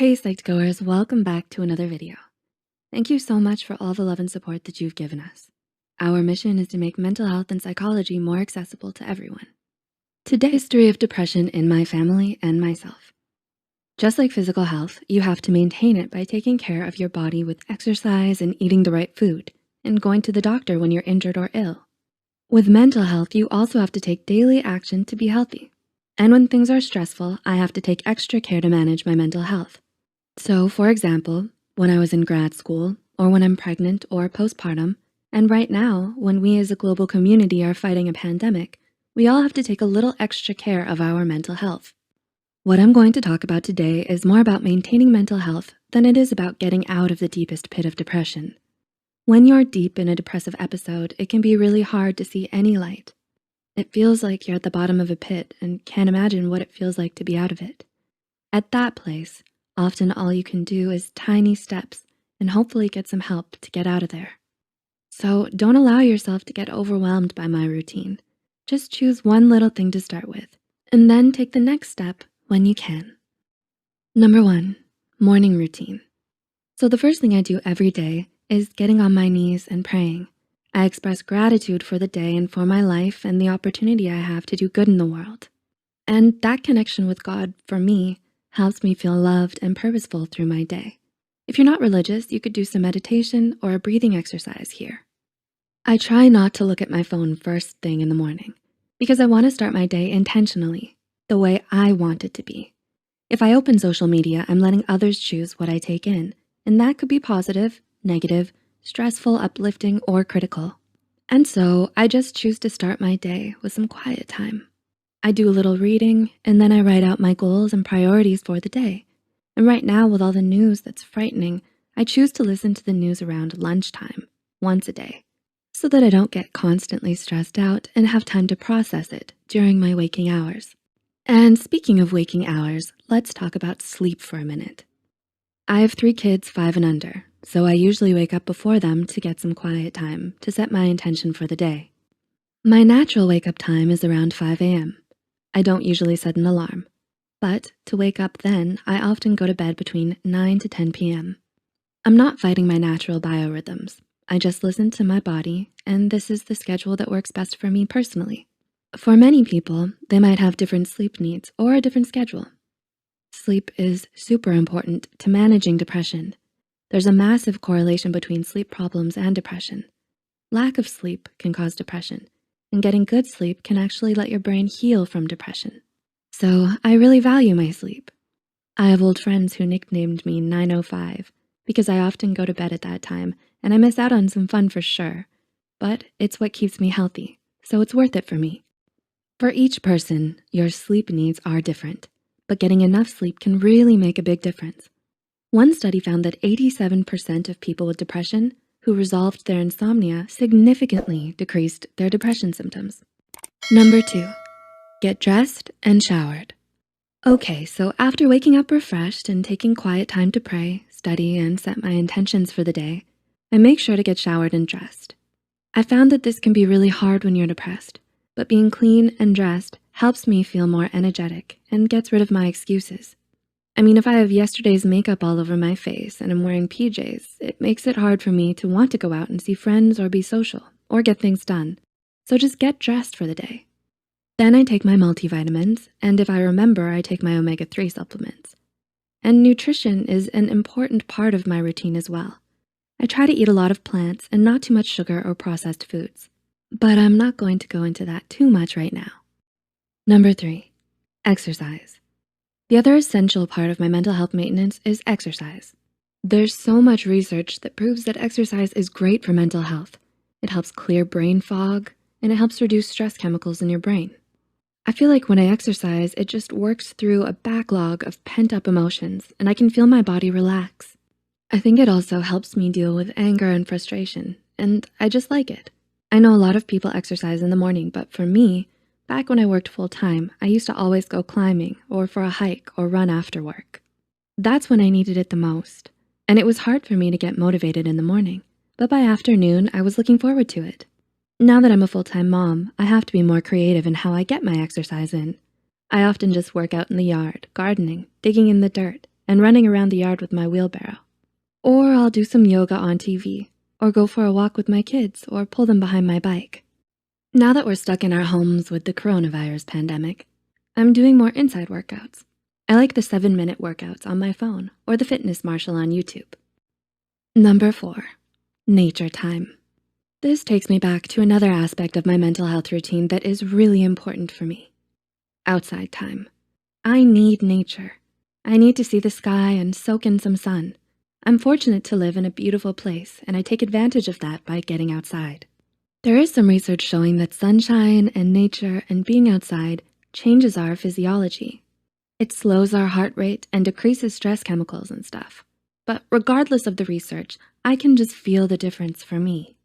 Hey Psych2Goers, welcome back to another video. Thank you so much for all the love and support that you've given us. Our mission is to make mental health and psychology more accessible to everyone. Today's history of depression in my family and myself. Just like physical health, you have to maintain it by taking care of your body with exercise and eating the right food and going to the doctor when you're injured or ill. With mental health, you also have to take daily action to be healthy. And when things are stressful, I have to take extra care to manage my mental health. So for example, when I was in grad school, or when I'm pregnant or postpartum, and right now, when we as a global community are fighting a pandemic, we all have to take a little extra care of our mental health. What I'm going to talk about today is more about maintaining mental health than it is about getting out of the deepest pit of depression. When you're deep in a depressive episode, it can be really hard to see any light. It feels like you're at the bottom of a pit and can't imagine what it feels like to be out of it. At that place, often all you can do is tiny steps and hopefully get some help to get out of there. So don't allow yourself to get overwhelmed by my routine. Just choose one little thing to start with and then take the next step when you can. Number 1, morning routine. So the first thing I do every day is getting on my knees and praying. I express gratitude for the day and for my life and the opportunity I have to do good in the world. And that connection with God, for me, helps me feel loved and purposeful through my day. If you're not religious, you could do some meditation or a breathing exercise here. I try not to look at my phone first thing in the morning because I want to start my day intentionally, the way I want it to be. If I open social media, I'm letting others choose what I take in, and that could be positive, negative, stressful, uplifting, or critical. And so I just choose to start my day with some quiet time. I do a little reading and then I write out my goals and priorities for the day. And right now with all the news that's frightening, I choose to listen to the news around lunchtime, once a day, so that I don't get constantly stressed out and have time to process it during my waking hours. And speaking of waking hours, let's talk about sleep for a minute. I have 3 kids, 5 and under, so I usually wake up before them to get some quiet time to set my intention for the day. My natural wake-up time is around 5 a.m. I don't usually set an alarm, but to wake up then, I often go to bed between 9 to 10 p.m. I'm not fighting my natural biorhythms. I just listen to my body, and this is the schedule that works best for me personally. For many people, they might have different sleep needs or a different schedule. Sleep is super important to managing depression. There's a massive correlation between sleep problems and depression. Lack of sleep can cause depression, and getting good sleep can actually let your brain heal from depression. So I really value my sleep. I have old friends who nicknamed me 905 because I often go to bed at that time and I miss out on some fun for sure, but it's what keeps me healthy, so it's worth it for me. For each person, your sleep needs are different, but getting enough sleep can really make a big difference. One study found that 87% of people with depression who resolved their insomnia significantly decreased their depression symptoms. Number 2, get dressed and showered. Okay, so after waking up refreshed and taking quiet time to pray, study, and set my intentions for the day, I make sure to get showered and dressed. I found that this can be really hard when you're depressed, but being clean and dressed helps me feel more energetic and gets rid of my excuses. I mean, if I have yesterday's makeup all over my face and I'm wearing PJs, it makes it hard for me to want to go out and see friends or be social or get things done. So just get dressed for the day. Then I take my multivitamins, and if I remember, I take my omega-3 supplements. And nutrition is an important part of my routine as well. I try to eat a lot of plants and not too much sugar or processed foods, but I'm not going to go into that too much right now. Number 3, exercise. The other essential part of my mental health maintenance is exercise. There's so much research that proves that exercise is great for mental health. It helps clear brain fog, and it helps reduce stress chemicals in your brain. I feel like when I exercise, it just works through a backlog of pent-up emotions, and I can feel my body relax. I think it also helps me deal with anger and frustration, and I just like it. I know a lot of people exercise in the morning, but for me, back when I worked full-time, I used to always go climbing or for a hike or run after work. That's when I needed it the most, and it was hard for me to get motivated in the morning, but by afternoon, I was looking forward to it. Now that I'm a full-time mom, I have to be more creative in how I get my exercise in. I often just work out in the yard, gardening, digging in the dirt, and running around the yard with my wheelbarrow. Or I'll do some yoga on TV, or go for a walk with my kids, or pull them behind my bike. Now that we're stuck in our homes with the coronavirus pandemic, I'm doing more inside workouts. I like the 7-minute workouts on my phone or the Fitness Marshal on YouTube. Number 4, nature time. This takes me back to another aspect of my mental health routine that is really important for me. Outside time. I need nature. I need to see the sky and soak in some sun. I'm fortunate to live in a beautiful place, and I take advantage of that by getting outside. There is some research showing that sunshine and nature and being outside changes our physiology. It slows our heart rate and decreases stress chemicals and stuff. But regardless of the research, I can just feel the difference for me.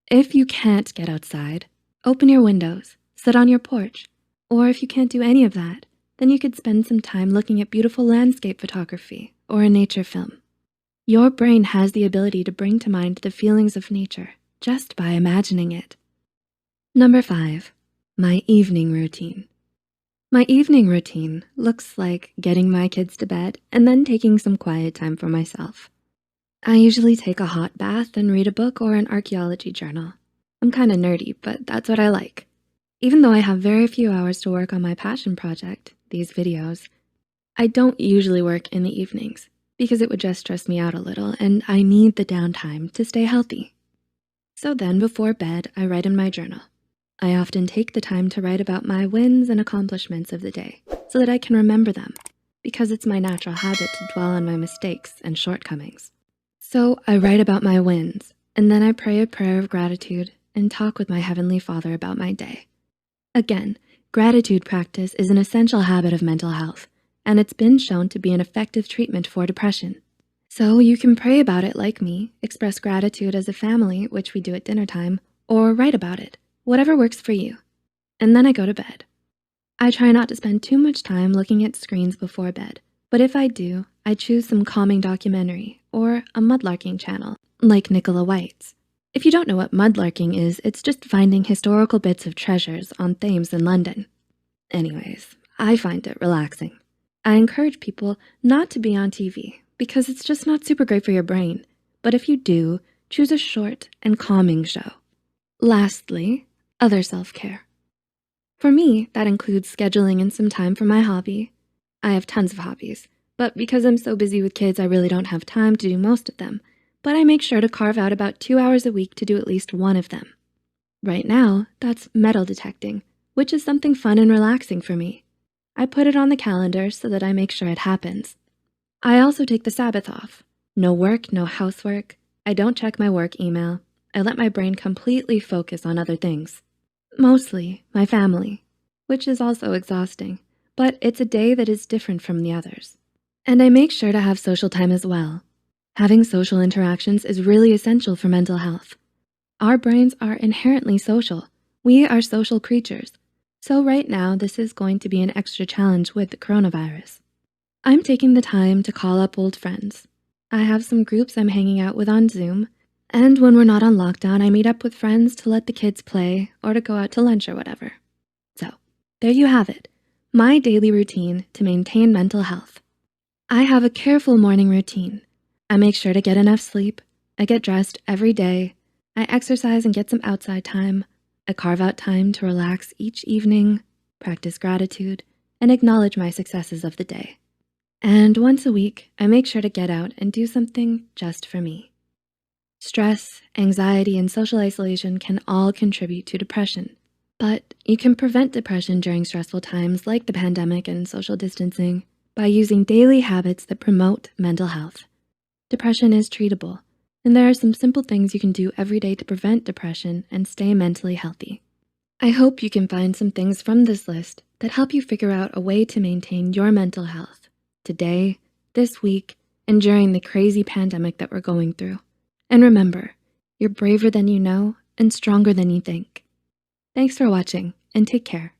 If you can't get outside, open your windows, sit on your porch, or if you can't do any of that, then you could spend some time looking at beautiful landscape photography or a nature film. Your brain has the ability to bring to mind the feelings of nature just by imagining it. Number 5, my evening routine. My evening routine looks like getting my kids to bed and then taking some quiet time for myself. I usually take a hot bath and read a book or an archaeology journal. I'm kind of nerdy, but that's what I like. Even though I have very few hours to work on my passion project, these videos, I don't usually work in the evenings because it would just stress me out a little and I need the downtime to stay healthy. So then before bed, I write in my journal. I often take the time to write about my wins and accomplishments of the day so that I can remember them because it's my natural habit to dwell on my mistakes and shortcomings. So I write about my wins and then I pray a prayer of gratitude and talk with my Heavenly Father about my day. Again, gratitude practice is an essential habit of mental health, and it's been shown to be an effective treatment for depression. So you can pray about it like me, express gratitude as a family, which we do at dinner time, or write about it, whatever works for you. And then I go to bed. I try not to spend too much time looking at screens before bed, but if I do, I choose some calming documentary or a mudlarking channel, like Nicola White's. If you don't know what mudlarking is, it's just finding historical bits of treasures on Thames in London. Anyways, I find it relaxing. I encourage people not to be on TV because it's just not super great for your brain. But if you do, choose a short and calming show. Lastly, other self-care. For me, that includes scheduling in some time for my hobby. I have tons of hobbies, but because I'm so busy with kids, I really don't have time to do most of them. But I make sure to carve out about 2 hours a week to do at least one of them. Right now, that's metal detecting, which is something fun and relaxing for me. I put it on the calendar so that I make sure it happens. I also take the Sabbath off. No work, no housework. I don't check my work email. I let my brain completely focus on other things. Mostly my family, which is also exhausting, but it's a day that is different from the others. And I make sure to have social time as well. Having social interactions is really essential for mental health. Our brains are inherently social. We are social creatures. So right now, this is going to be an extra challenge with the coronavirus. I'm taking the time to call up old friends. I have some groups I'm hanging out with on Zoom, and when we're not on lockdown, I meet up with friends to let the kids play or to go out to lunch or whatever. So there you have it, my daily routine to maintain mental health. I have a careful morning routine. I make sure to get enough sleep. I get dressed every day. I exercise and get some outside time. I carve out time to relax each evening, practice gratitude, and acknowledge my successes of the day. And once a week, I make sure to get out and do something just for me. Stress, anxiety, and social isolation can all contribute to depression, but you can prevent depression during stressful times like the pandemic and social distancing by using daily habits that promote mental health. Depression is treatable, and there are some simple things you can do every day to prevent depression and stay mentally healthy. I hope you can find some things from this list that help you figure out a way to maintain your mental health today, this week, and during the crazy pandemic that we're going through. And remember, you're braver than you know and stronger than you think. Thanks for watching, and take care.